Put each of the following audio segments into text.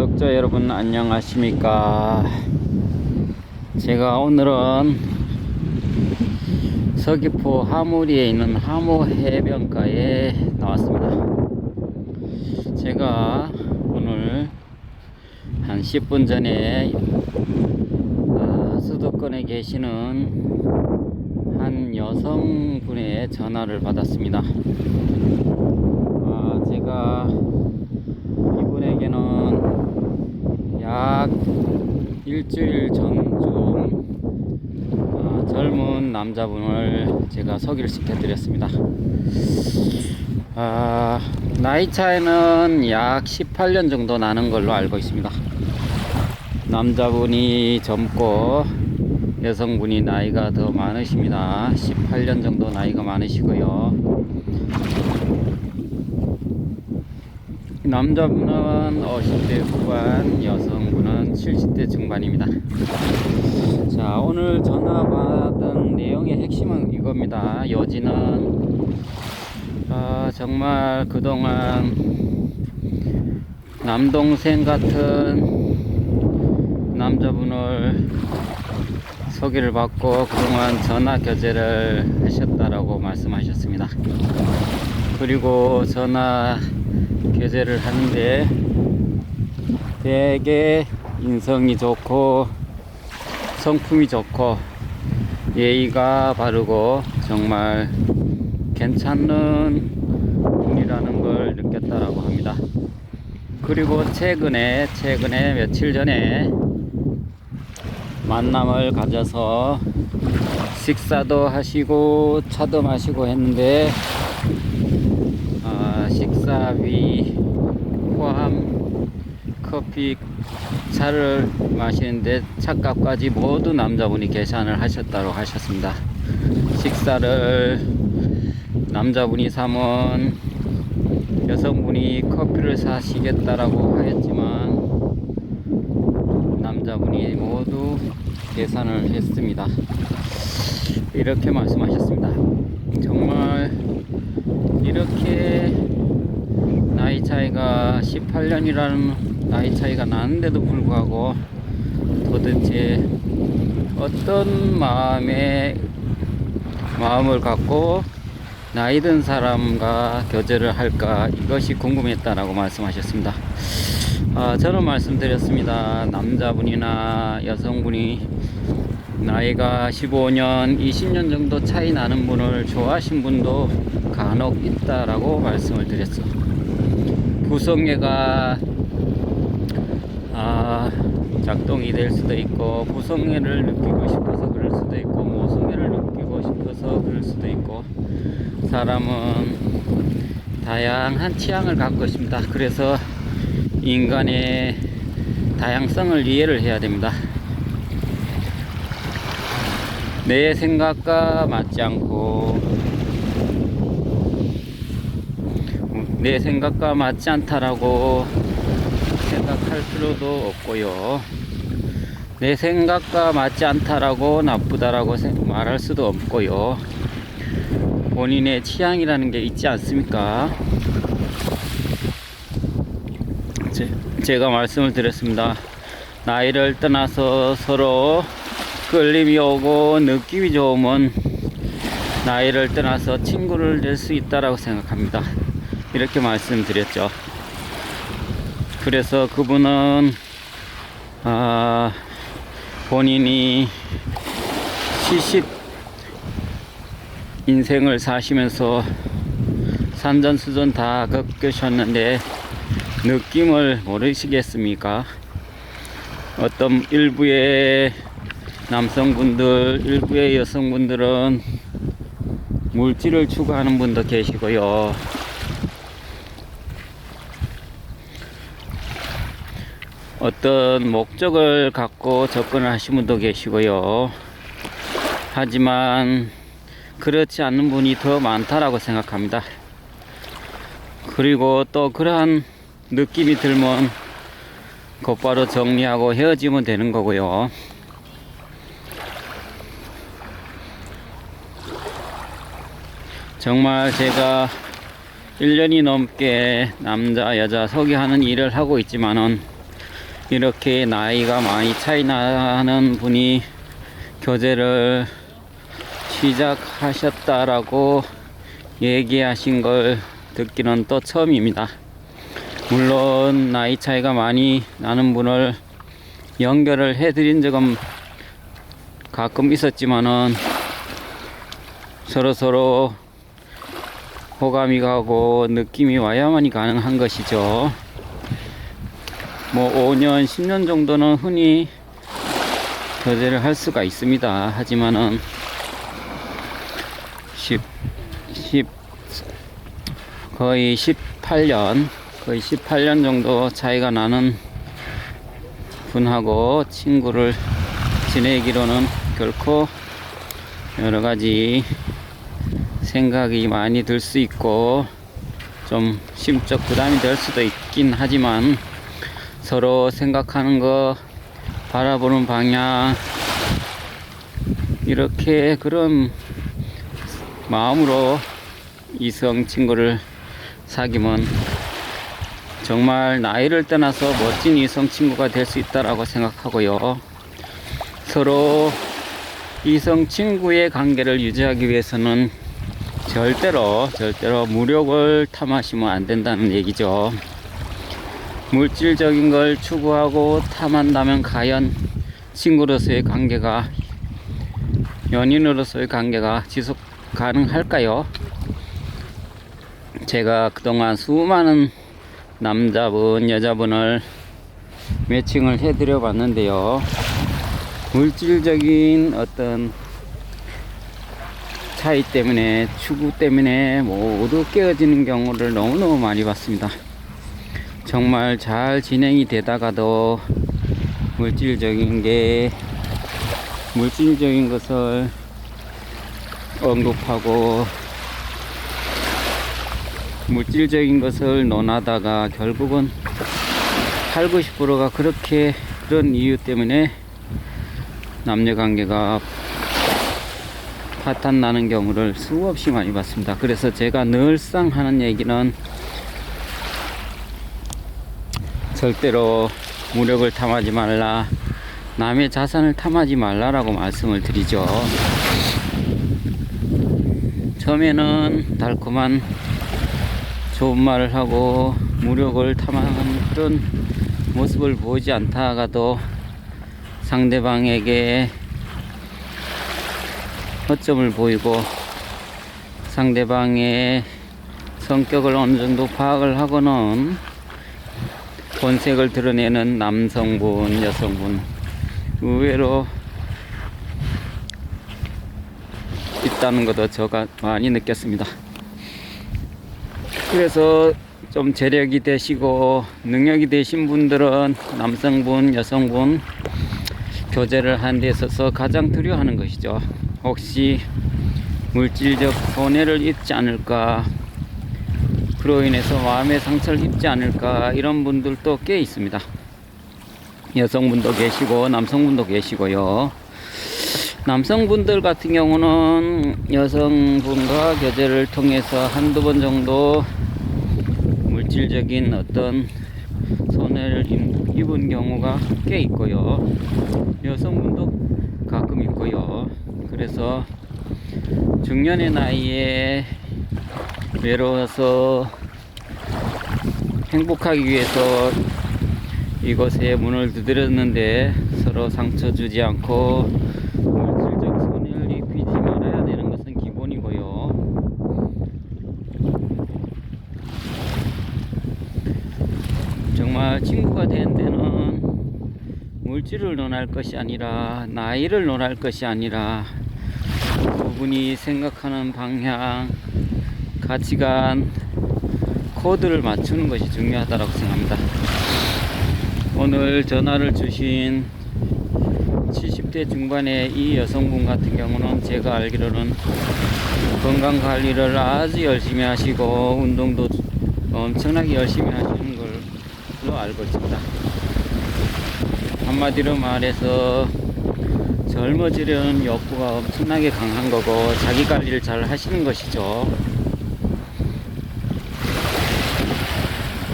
구독자 여러분 안녕하십니까. 제가 오늘은 서귀포 하무리에 있는 하모해변가에 나왔습니다. 제가 오늘 한 10분 전에 수도권에 계시는 한 여성분의 전화를 받았습니다. 제가 이분에게는 약 일주일 전쯤 젊은 남자분을 제가 소개시켜 드렸습니다. 나이 차이는 약 18년 정도 나는 걸로 알고 있습니다. 남자분이 젊고 여성분이 나이가 더 많으십니다. 18년 정도 나이가 많으시고요. 남자분은 50대 후반, 여성분은 70대 중반입니다. 자, 오늘 전화 받은 내용의 핵심은 이겁니다. 여지는 정말 그동안 남동생 같은 남자분을 소개를 받고 그동안 전화 교제를 하셨다라고 말씀하셨습니다. 그리고 전화 교제를 하는데 되게 인성이 좋고 성품이 좋고 예의가 바르고 정말 괜찮은 분이라는 걸 느꼈다라고 합니다. 그리고 최근에 며칠 전에 만남을 가져서 식사도 하시고 차도 마시고 했는데 식사비 포함 커피 차를 마시는데 차값까지 모두 남자분이 계산을 하셨다고 하셨습니다. 식사를 남자분이 사면 여성분이 커피를 사시겠다라고 하였지만 남자분이 모두 계산을 했습니다. 이렇게 말씀하셨습니다. 정말 이렇게 나이 차이가 18년이라는 나이 차이가 나는데도 불구하고 도대체 어떤 마음을 갖고 나이 든 사람과 교제를 할까, 이것이 궁금했다라고 말씀하셨습니다. 저는 말씀드렸습니다. 남자분이나 여성분이 나이가 15년, 20년 정도 차이 나는 분을 좋아하신 분도 간혹 있다라고 말씀을 드렸어. 구성애가 작동이 될 수도 있고, 구성애를 느끼고 싶어서 그럴 수도 있고, 모성애를 느끼고 싶어서 그럴 수도 있고, 사람은 다양한 취향을 갖고 있습니다. 그래서 인간의 다양성을 이해를 해야 됩니다. 내 생각과 맞지 않고 내 생각과 맞지 않다라고 생각할 필요도 없고요. 내 생각과 맞지 않다라고 나쁘다라고 말할 수도 없고요. 본인의 취향이라는 게 있지 않습니까? 제가 말씀을 드렸습니다. 나이를 떠나서 서로 끌림이 오고 느낌이 좋으면 나이를 떠나서 친구를 될 수 있다라고 생각합니다. 이렇게 말씀드렸죠. 그래서 그분은 본인이 70 인생을 사시면서 산전수전 다 겪으셨는데 느낌을 모르시겠습니까? 어떤 일부의 남성분들, 일부의 여성분들은 물질을 추구하는 분도 계시고요. 어떤 목적을 갖고 접근을 하신 분도 계시고요. 하지만 그렇지 않는 분이 더 많다라고 생각합니다. 그리고 또 그러한 느낌이 들면 곧바로 정리하고 헤어지면 되는 거고요. 정말 제가 1년이 넘게 남자 여자 소개하는 일을 하고 있지만은 이렇게 나이가 많이 차이 나는 분이 교제를 시작하셨다라고 얘기하신 걸 듣기는 또 처음입니다. 물론 나이 차이가 많이 나는 분을 연결을 해드린 적은 가끔 있었지만은 서로 호감이 가고 느낌이 와야만이 가능한 것이죠. 뭐 5년, 10년 정도는 흔히 교제를 할 수가 있습니다. 하지만은 10 거의 18년 정도 차이가 나는 분하고 친구를 지내기로는 결코 여러 가지 생각이 많이 들 수 있고 좀 심적 부담이 될 수도 있긴 하지만 서로 생각하는 거, 바라보는 방향, 이렇게 그런 마음으로 이성 친구를 사귀면 정말 나이를 떠나서 멋진 이성 친구가 될 수 있다라고 생각하고요. 서로 이성 친구의 관계를 유지하기 위해서는 절대로 무력을 탐하시면 안 된다는 얘기죠. 물질적인 걸 추구하고 탐한다면 과연 친구로서의 관계가, 연인으로서의 관계가 지속 가능할까요? 제가 그동안 수많은 남자분, 여자분을 매칭을 해드려 봤는데요. 물질적인 어떤 차이 때문에, 추구 때문에 모두 깨어지는 경우를 너무너무 많이 봤습니다. 정말 잘 진행이 되다가도 물질적인 것을 언급하고 물질적인 것을 논하다가 결국은 80~90%가 그런 이유 때문에 남녀관계가 파탄나는 경우를 수없이 많이 봤습니다. 그래서 제가 늘상 하는 얘기는 절대로 무력을 탐하지 말라, 남의 자산을 탐하지 말라라고 말씀을 드리죠. 처음에는 달콤한 좋은 말을 하고 무력을 탐하는 그런 모습을 보이지 않다가도 상대방에게 허점을 보이고 상대방의 성격을 어느 정도 파악을 하고는 본색을 드러내는 남성분, 여성분 의외로 있다는 것도 제가 많이 느꼈습니다. 그래서 좀 재력이 되시고 능력이 되신 분들은 남성분, 여성분 교제를 하는 데 있어서 가장 두려워하는 것이죠. 혹시 물질적 손해를 입지 않을까, 그로 인해서 마음의 상처를 입지 않을까, 이런 분들도 꽤 있습니다. 여성분도 계시고 남성분도 계시고요. 남성분들 같은 경우는 여성분과 교제를 통해서 한두 번 정도 물질적인 어떤 손해를 입은 경우가 꽤 있고요. 여성분도 가끔 있고요. 그래서 중년의 나이에 외로워서 행복하기 위해서 이곳에 문을 두드렸는데 서로 상처 주지 않고 물질적 손해를 입히지 말아야 되는 것은 기본이고요. 정말 친구가 된 데는 물질을 논할 것이 아니라, 나이를 논할 것이 아니라 두 분이 생각하는 방향, 가치관, 코드를 맞추는 것이 중요하다고 생각합니다. 오늘 전화를 주신 70대 중반의 이 여성분 같은 경우는 제가 알기로는 건강관리를 아주 열심히 하시고 운동도 엄청나게 열심히 하시는 걸로 알고 있습니다. 한마디로 말해서 젊어지려는 욕구가 엄청나게 강한 거고 자기 관리를 잘 하시는 것이죠.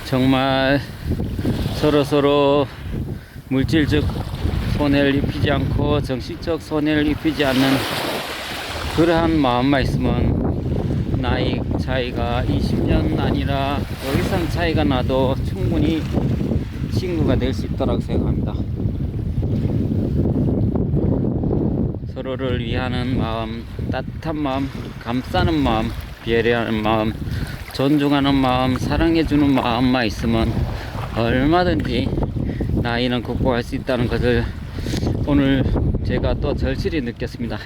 정말 서로서로 물질적 손해를 입히지 않고 정신적 손해를 입히지 않는 그러한 마음만 있으면 나이 차이가 20년 아니라 더 이상 차이가 나도 충분히 친구가 될 수 있다고 생각합니다. 서로를 위하는 마음, 따뜻한 마음, 감싸는 마음, 배려하는 마음, 존중하는 마음, 사랑해주는 마음만 있으면 얼마든지 나이는 극복할 수 있다는 것을 오늘 제가 또 절실히 느꼈습니다.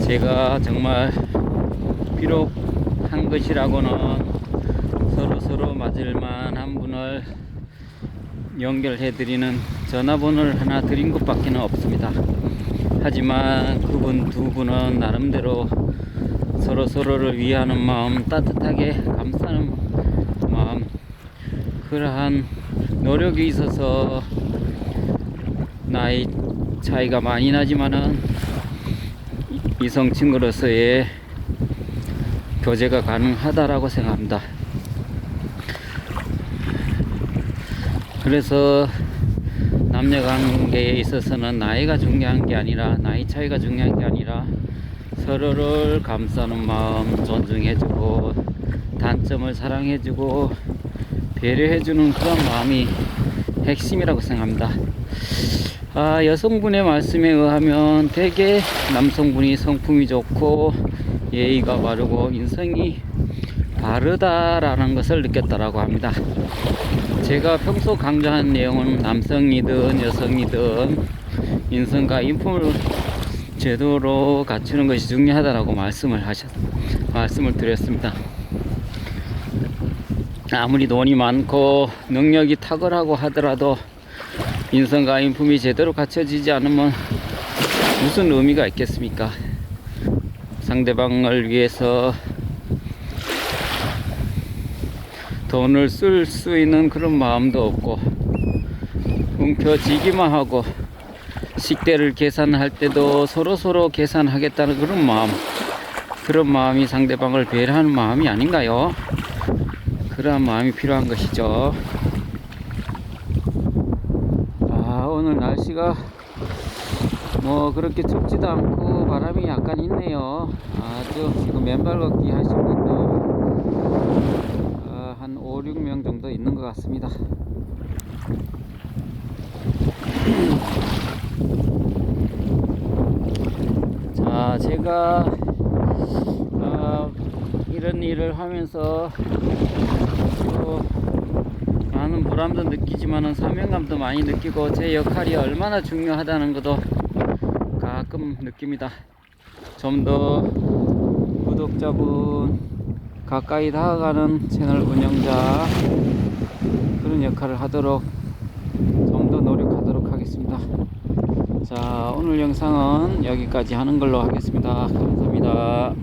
제가 정말 비록 한 것이라고는 서로 맞을만 한 분을 연결해드리는 전화번호를 하나 드린 것밖에 없습니다. 하지만 그분 두 분은 나름대로 서로를 위하는 마음, 따뜻하게 감싸는 마음, 그러한 노력이 있어서 나이 차이가 많이 나지만은 이성 친구로서의 교제가 가능하다라고 생각합니다. 그래서 남녀 관계에 있어서는 나이가 중요한 게 아니라, 나이 차이가 중요한 게 아니라 서로를 감싸는 마음, 존중해주고 단점을 사랑해주고 배려해주는 그런 마음이 핵심이라고 생각합니다. 여성분의 말씀에 의하면 대개 남성분이 성품이 좋고 예의가 바르고 인성이 바르다라는 것을 느꼈다라고 합니다. 제가 평소 강조한 내용은 남성이든 여성이든 인성과 인품을 제대로 갖추는 것이 중요하다라고 말씀을 드렸습니다. 아무리 돈이 많고 능력이 탁월하고 하더라도 인성과 인품이 제대로 갖춰지지 않으면 무슨 의미가 있겠습니까? 상대방을 위해서 돈을 쓸 수 있는 그런 마음도 없고 움켜쥐기만 하고 식대를 계산할 때도 서로 계산하겠다는 그런 마음이 상대방을 배려하는 마음이 아닌가요? 그러한 마음이 필요한 것이죠. 오늘 날씨가 뭐 그렇게 춥지도 않고 바람이 약간 있네요. 아주 지금 맨발 걷기 하신 분도 한 5, 6명 정도 있는 것 같습니다. 자, 제가 이런 일을 하면서 또 많은 보람도 느끼지만은 사명감도 많이 느끼고 제 역할이 얼마나 중요하다는 것도 가끔 느낍니다. 좀 더 구독자분 가까이 다가가는 채널 운영자 그런 역할을 하도록 좀 더 노력하도록 하겠습니다. 자, 오늘 영상은 여기까지 하는 걸로 하겠습니다. 감사합니다.